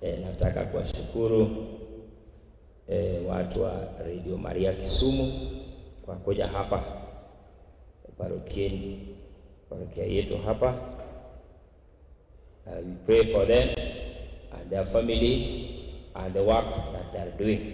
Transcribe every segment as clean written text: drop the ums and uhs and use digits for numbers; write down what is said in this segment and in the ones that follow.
Nataka kuwashukuru watu wa Radio Maria Kisumu kwa kuja hapa parokia yetu hapa. We pray for them and their family and the work that they are doing.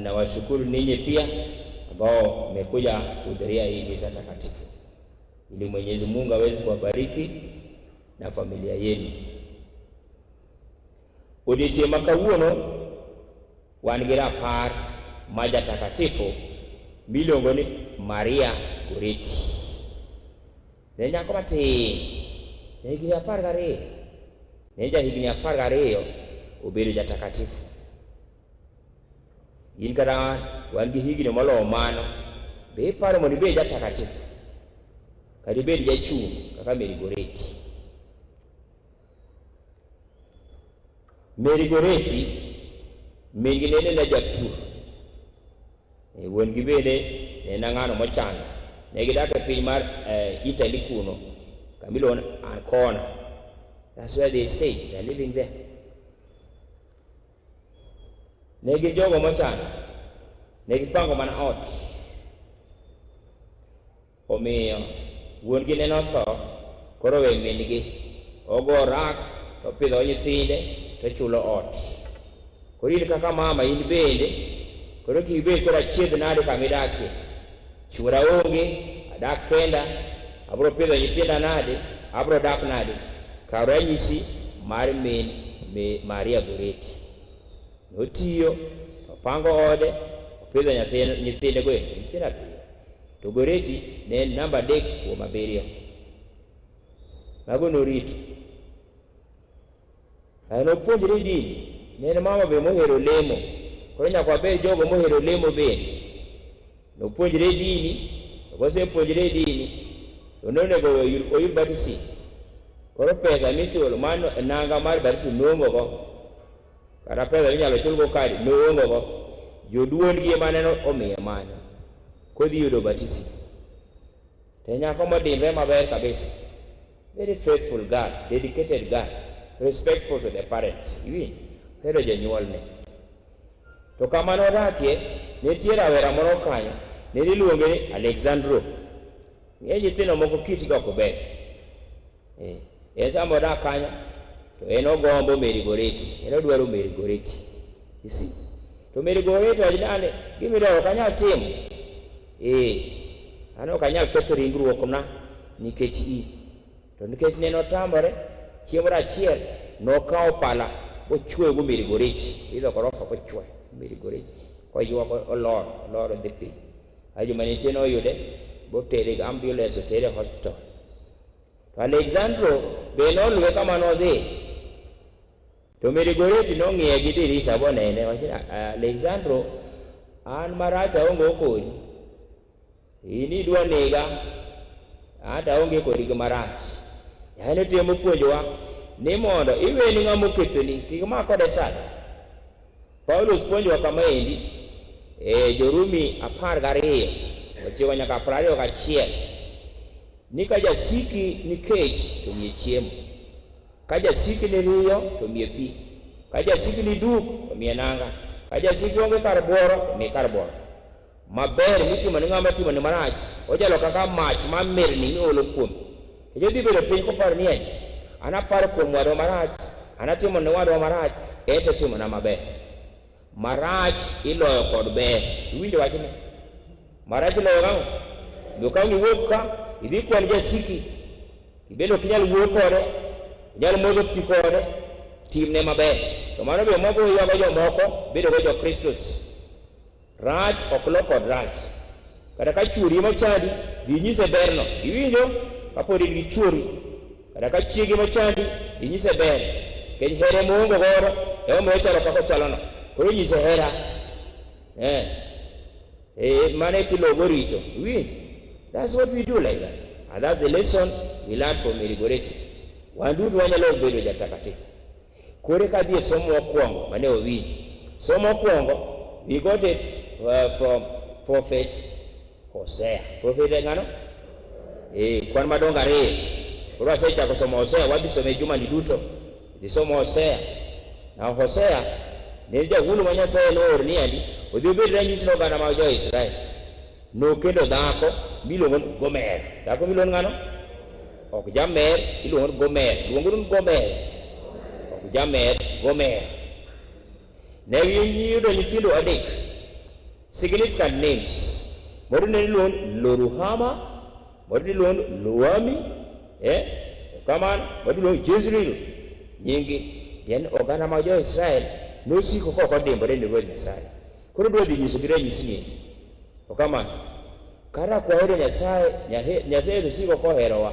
Na washukuru ninyi pia ambao mmekuja kuhudhuria hii misa takatifu, ili Mwenyezi Mungu aweze kuwabariki na familia yenu. Odiochieng' makawuono wan gi rapar maja takatifu miluongo ni Maria Goretti. Ne nyako matin, ne higni 12, ne jahigni 12 obedo jatakatifu. In kata wan gi higni moloyo mano, be iparo mondo ibed jatakatifu kata ibed jachung' kaka Mary Goretti. Mary Goretti mingi nene na japur, wuon gi bende ne ng'ano mochando. Ne gidak e piny mar Italy kuno kamiluongo ni Ancona. That's where they stay. They're living there. Ne gi jogo mochando, ne gipango mana ot. Omiyo wuon gi ne notho, koro we min gi ogo rak to pidho nyithinde to chulo ot. Koro in kaka mama in bende koro kibed koro achiedh nade kamidakie. Chuora onge, adak kenda, abro pidho nyithinda nade, abro dak nade. Kaw ranyisi mar min Maria Goretti. Notiyo, opango ode, opidho nyithinde go, nyithinda piyo. To Goretti ne en namba 3 kuom 7. Mago norito. Nopuonjre dini, ne en mama be mohero lemo. Koro nyaka wabed jogo mohero lemo bende. Nopuonjre dini, kosepuonjre dini, to nonego oyud baptism. Koro pesa michulo mano nanga mar baptism noongo go. Kata pesa minyalo chulgo kadi noongo go. Joduond gi ema ne omiye mano. Kodhi yudo baptism. To nyako modimre maber kabisa. Very faithful girl, dedicated girl, respectful to the parents. Iwinjo, hero jonyuolne. To kama nodakie, nitie rawera moro kanyo, ne iluonge ni Alexandro. Ng'e nyithindo moko kitgi ok ber. Sama odak kanyo, to en ogombo Mary Goretti, en odwaro Mary Goretti. You see? To Mary Goretti wajnane, gimidwaro kanyal timo. Ano kanyal ketho ringruokna nikech in. To nikech ne notamore, chieng' moro achiel nokawo pala bochwego Mary Goretti. Idho korofa bochwe Mary Goretti. Koyuak olor dhi piny. Joma nitie noyude botere gi ambulance otere hospital. To Alexandro be noluwe kama nodhi. To Mary Goretti nong'iye gi dirisa bonene, wachina Alexandro, an marach aonge okonyi. In idwa nega, anta aonge kodi gi marach. Yane temo puonjowa ni mondo iwe ni ng'ama okethoni kik mak kode sani. Paulos puonjowa kama endi Jorumi 12 ochiwo nyaka 21 ni ka jasiki ni kech to miye chiemo, ka jasiki ni riyo to miye pi, ka jasiki ni duk to miye nanga, ka jasiki onge kar buoro to miye kar buoro. Maber mitimo ni ng'ama timo ni marach ojalo kaka mach mamirni miolo kuome. To jodhi bedo piny koparo ni an aparo kuom wadwa marach, an atimo ni wadwa marach, ento timo na maber. Marach iloyo kod ber. Iwinjo wachni? Marach iloyo ng'o? Ka iwuok ka idhi kwan jasiki, ibedo kinyal wuoyo kode, inyal modho pi kode, timne maber. To mano be moko yuago jomoko bedo go jokristos. Rach ok lo kod rach. Kata ka chwori mochandi, dhi nyise berno. Iwinjo? Kapod in gi chwori. Kata ka chiegi mochandi, dhi nyise ber. Kech here moongo godo, omiyo chalo kaka ochalono. Koro nyise hera. Mane kilogo richo. Iwinjo? That's what we do like that. And that's the lesson we learned from Mary Goretti. Wandudu wanyalo bedo jatakatifu. Kore kadhi e somo mokwongo mane owinjo. Somo mokwongo we got it from Prophet Hosea. Prophet ng'ano? Kwan madongo 2. Koro asechako somo Hosea, wadhi some juma ni duto. Isomo Hosea. Na Hosea ne jawulo ma Nyasaye noor ni andi odhi obed ranyisi no oganda mag jo-Israel. Nokendo dhako miluongo ni Gomer. Dhako miluongo ng'ano? Ok Jamer, iluongo ni Gomer. Luongo ni Gomer. Ok Jamer, Gomer. Ne giyudo nyithindo adek. Significant names. Moro ne iluongo Loruhama, moro ne iluongo Luami, kamano, moro iluongo Jezreel. Nyingi. Then oganda mag jo-Israel nosiko kodimbre ne Ruoth Nyasaye. Koro dwa dhi nyiso gi ranyisi ni. Kamano, kara kwahero Nyasaye osiko koherowa.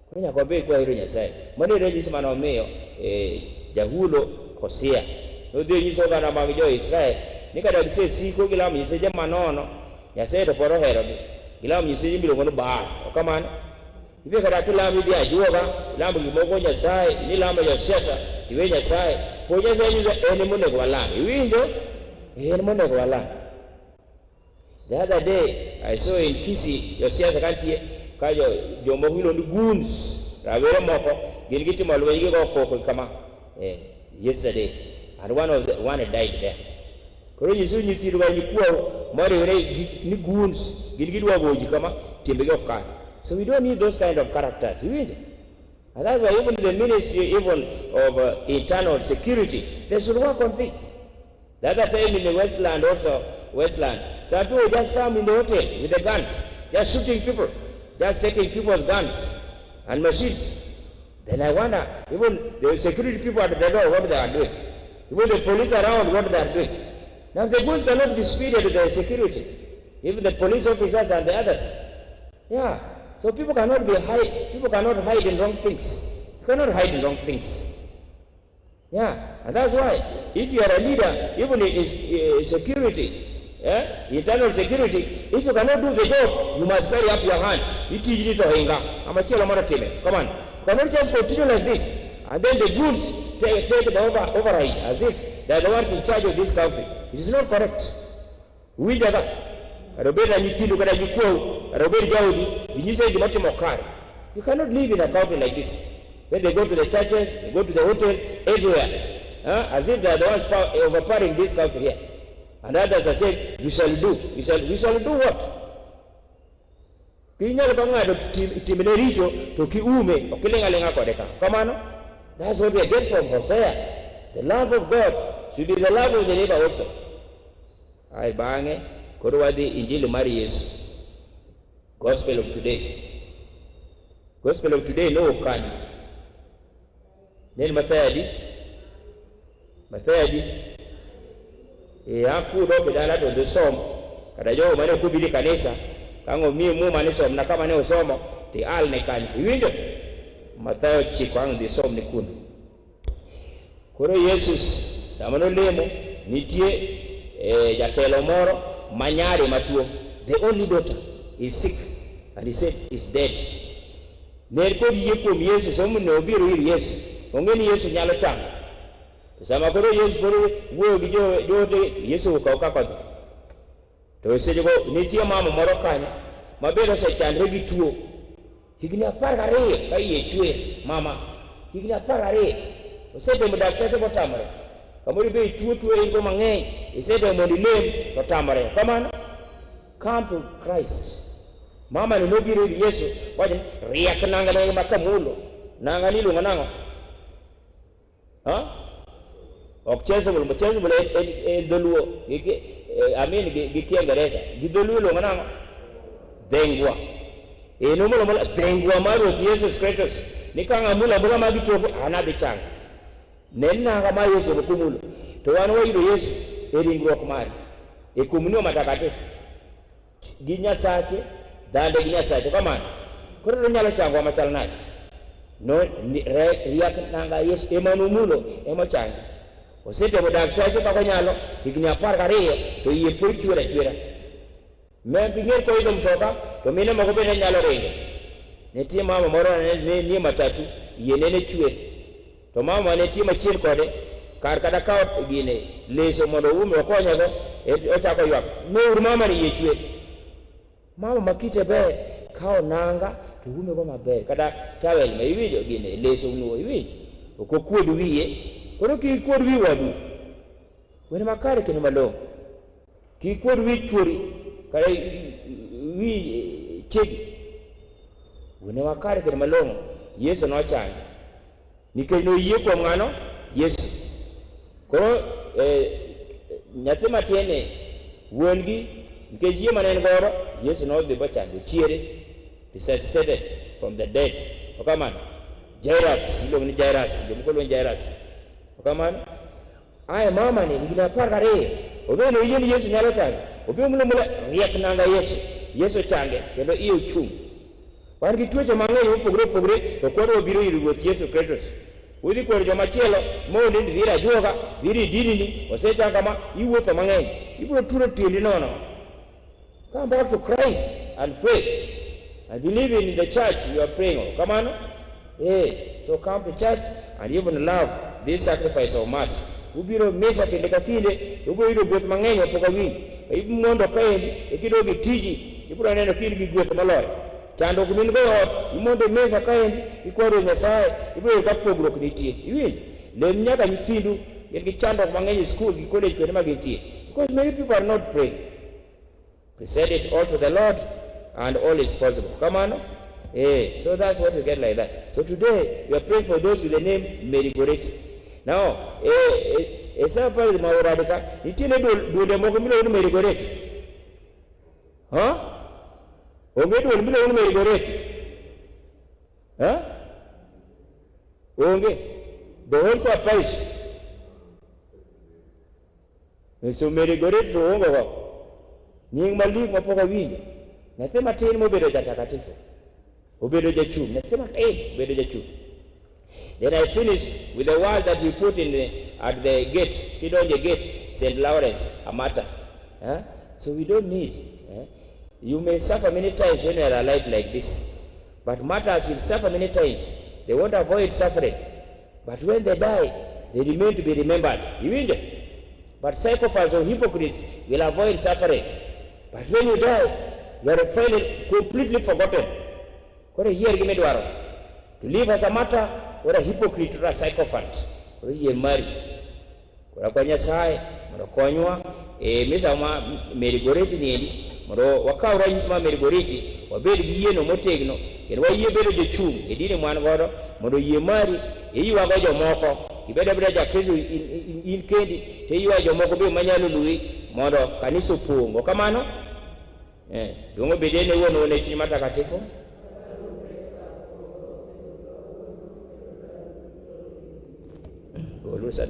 Koro nyaka wabed kwahero Nyasaye. Mano e ranyisi mane omiyo jahulo Hosea nodhi nyiso oganda mag jo-Israel ni kata gisesiko gilamo nyiseche manono, Nyasaye to pod oherogi. Gilamo nyiseche miluongo ni Baal. Kamano, ibe kata kilamo idhi ajuoga, ilamo gimoko Nyasaye, nilamo josiasa, iwe Nyasaye. Po Nyasaye nyiso en monego walam. Iwinjo? En monego walam. The other day, I saw in Kisii, josiasa kantie, ka jomoko iluongo ni goons, rawere moko, gin gitimo lweny gigo koko kama, yesterday, and one died there. Koro nyiso nyithindo ma nyikwayo moriwre ni goons, gin gidwa goji kama, timbegi ok kare. So we don't need those kind of characters, iwinjo? And that's why even the Ministry even of Internal Security, they should work on this. The other time in the Westland, some people just come in the hotel with the guns, just shooting people, just taking people's guns and machines. Then I wonder, even the security people at the door, what they are doing. Even the police around, what they are doing. Now the goods cannot be speeded to the security, even the police officers and the others. Yeah, so people cannot hide in wrong things. You cannot hide in wrong things. Yeah, and that's why if you are a leader, even in security, internal security, if you cannot do the job, you must carry up your hand. Come on. You cannot just continue like this. And then the goods take the override as if they are the ones in charge of this country. It is not correct. You cannot live in a country like this. When they go to the churches, they go to the hotel, everywhere. As if they are the ones overpowering this country here. And others are saying, we shall do. We shall do what? That's what we get from Hosea. The love of God should be the love of the neighbor also. Ay bange, Korowadi Injili Mari Yesu. Gospel of today. Gospel of today, no can. Then Matayadi. Aku do bidala do the som. Kada jo mane kubili kanisa. Kango mu mane som na kama ne usomo ti al ne kan. Iwindo. Matayo chikwang di som ni kun. Koro Jesus tamano lemo nitie jatelo moro manyare matuo. The only daughter is sick and he said is dead. Ner ko yie kuom Yesu somo no biro ir Yesu. Ongeni Yesu nyalo tamo. Sama koro Yesu koro wuoyo gi jo Yesu okaw kodhi. To seche go nitie mama moro kanyo mabedo osechandre gi tuo. Higni 12 ka iye chwe mama. Higni 12. Osetemo daktari motamore. Kamoro be tuo ingo mang'eny. Isetemo mondo ilem to tamore. Kamano, come to Christ. Mama no biro ir Yesu. Waje riak nanga ne makamulo. Nanga ni lunga nango. Accessible Doluo, gi Kiingereza, gi Doluo lo ngana dengwa. No mula dengwa maru Jesus Christus. Ni kanga mula magi tofu anabi chang. Nenna kama Yesu kumulu. To wanu wa Yesu eringruok mari. Komunyo matakatifu. Ginya sache, dande ginya sache kamano. Koro nyalo changwa machal nade. No riak nanga Yesu emanu mulo emochangi. Osetemo daktari kaka nyalo higni 12 to yie pod chwera. Men ping'er ko idho mtoka to mine moko bende nyalo ringo. Nitie mama moro ne matatu yie nene chwe. To mama ne tie machiel kode kar kada kawo gine leso mondo ume okonyego ochako ywak. Nur mama ni yie chwe. Mama makite ber kawo nanga to ume go maber kada tawel ma iwinjo gine leso nuo iwinjo. ko kuod wiye koro ki kuod wi wadu wene makare kendo malong'o ki kuod wi chuori kare wi chegi wene makare kendo malong'o Yesu nochango nikech noyie kuom ng'ano Yesu koro nyathi matiene wuon gi nikech yie mane en godo Yesu nodhi bochango chiere resuscitated from the dead okamano Jairus iluongo ni Jairus jomoko luongo Jairus okamano aya mama ni higni 12 obe noyie ni Yesu nyalo chango obe mula riek nanga Yesu change kendo iye ochung' wan gi tuoche mang'eny mopogore to koro wabiro ir Ruoth Yesu Kristo udhi kuom jomachielo mondi dhiri ajuoga dhiri dinini osechanga ma iwuotho mang'eny ibiro turo tiendi nono. Come back to Christ and pray and believe in the church you are praying. Come on, so come to church and even love this sacrifice of mass. Ubiro mesa kinde ka kinde ubiro yudo gweth mang'eny opoko winj ibiro mondo kaendi ikido gi tiji ibiro neno kinde gi gweth moloyo chando kumin go ot imondo mesa kaendi ikwaro Nyasaye ibiro ka pogruok nitie iwinj lem nyaka nyithindu gi chando mang'eny e school gi college kuonde ma gintie because many people are not praying. Present it all to the Lord and all is possible. Come on. So that's what we get like that. So today we are praying for those with the name Mary Goretti. Now, esa pale maoradika itine dude moko milo Mary Goretti. Onge dude milo Mary Goretti. Onge. The whole parish. So Mary Goretti onge wako. Nying malik mapoko winjo. Nyathi matin mobedo jatakatifu. Obedo jachung. Nyathi matin obedo jachung. Then I finish with the word that we put at the gate, Kidonje Gate, St. Lawrence, Amata. So we don't need. You may suffer many times when you are alive like this. But martyrs will suffer many times. They won't avoid suffering. But when they die, they remain to be remembered. You mean that? But psychopaths or hypocrites will avoid suffering. But when you die, you are finally completely forgotten. What a year give me to live as a martyr or a hypocrite or a psychopath. What a year marry. What a konya sai, what a konywa, Misa Mary Goretti ni, Moro Wakaura Isma Mary Goretti, or Bedi Yeno Motegno, and why you better the chum, he didn't want water, Moro ye marry, you are your moko, you better break a cradle in candy, tell you are your moko be Manyalu Louis, Moro Caniso Pung, Okamano. Don't be anyone who let you matter. Go lose a